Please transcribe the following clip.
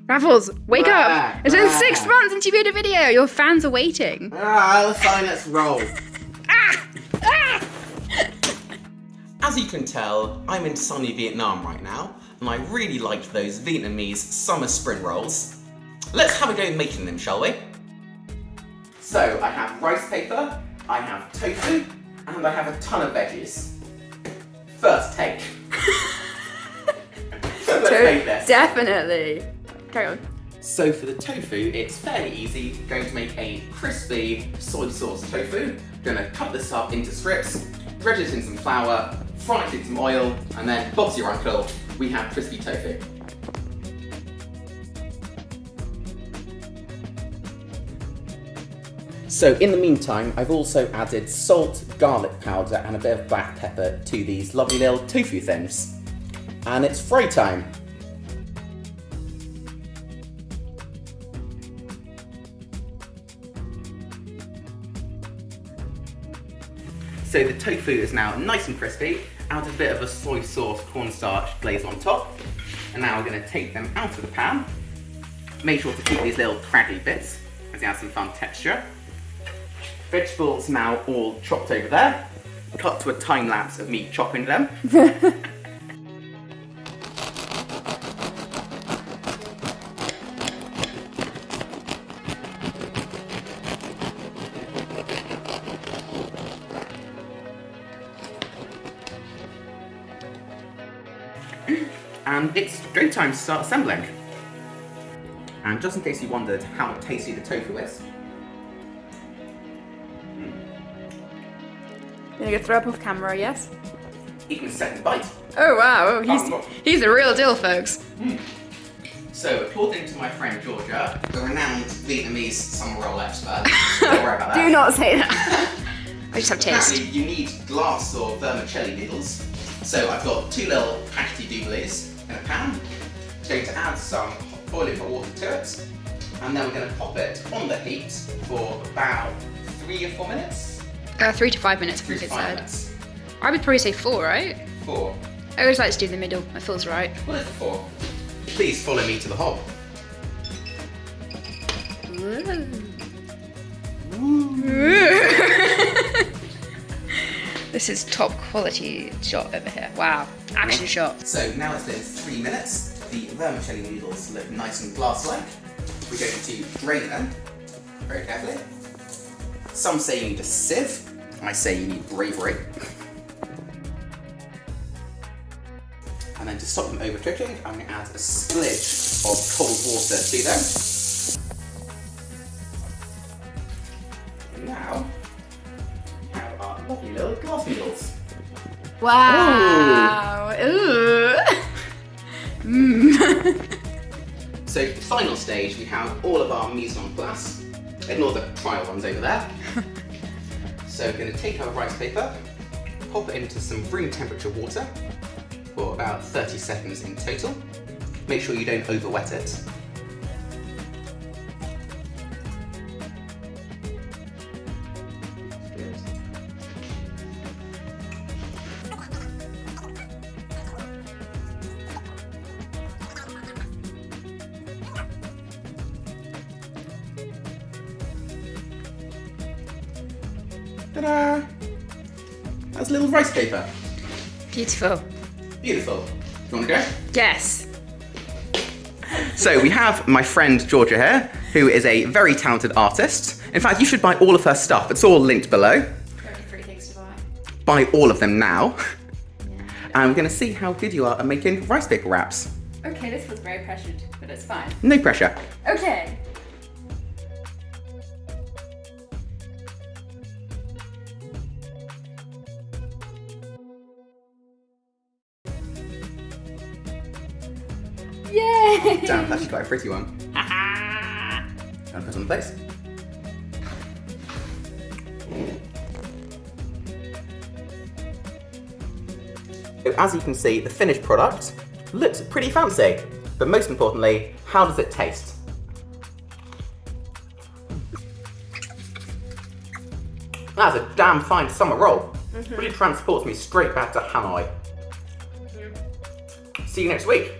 Raffles, wake up! It's been 6 months since you made a video. Your fans are waiting. Fine, let's roll. As you can tell, I'm in sunny Vietnam right now, and I really liked those Vietnamese summer spring rolls. Let's have a go making them, shall we? So, I have rice paper, I have tofu, and I have a ton of veggies. First take. So let's make this. Definitely. Carry on. So for the tofu, it's fairly easy. I'm going to make a crispy soy sauce tofu. Going to cut this up into strips, dredge it in some flour, fry it in some oil, and then Bob's your uncle, we have crispy tofu. So in the meantime, I've also added salt, garlic powder, and a bit of black pepper to these lovely little tofu thins. And it's fry time. So the tofu is now nice and crispy, add a bit of a soy sauce cornstarch glaze on top, and now we're going to take them out of the pan. Make sure to keep these little craggy bits, as they add some fun texture. Vegetables now all chopped over there. Cut to a time lapse of me chopping them. And it's go time to start assembling. And just in case you wondered how tasty the tofu is, You're gonna throw up off camera, yes? even a second bite. Oh wow, he's the real deal, folks. So, according to my friend Georgia, the renowned Vietnamese summer roll expert, don't worry about that. Do not say that. I just have taste. Apparently, you need glass or vermicelli noodles. So, I've got 2 little packety doobleys in a pan. Going to add some boiling hot water to it, and then we're going to pop it on the heat for about 3 or 4 minutes. 3 to 5 minutes, I 3 think to it 5 said. minutes. I would probably say 4, right? 4. I always like to do the middle. That feels right. What is it for? Please follow me to the hob. This is top quality shot over here. Wow, action shot. So now it's been 3 minutes. The vermicelli noodles look nice and glass-like. We're going to drain them very carefully. Some say you need a sieve. I say you need bravery. And then to stop them over cooking, I'm going to add a splidge of cold water to them. And now, we have our lovely little glass noodles. Wow. Ooh. So for the final stage, we have all of our mise en place. Ignore the trial ones over there. So we're going to take our rice paper, pop it into some room temperature water for about 30 seconds in total. Make sure you don't over wet it. Ta-da! That's a little rice paper. Beautiful. Beautiful. You want to go? Yes. So we have my friend Georgia here, who is a very talented artist. In fact, you should buy all of her stuff. It's all linked below. 33 things to buy. Buy all of them now. Yeah. And we're going to see how good you are at making rice paper wraps. Okay, this was very pressured, but it's fine. No pressure. Okay. Yay! Damn, that's actually quite a pretty one. And put it on the place. So as you can see, the finished product looks pretty fancy. But most importantly, how does it taste? That's a damn fine summer roll. Really transports me straight back to Hanoi. See you next week.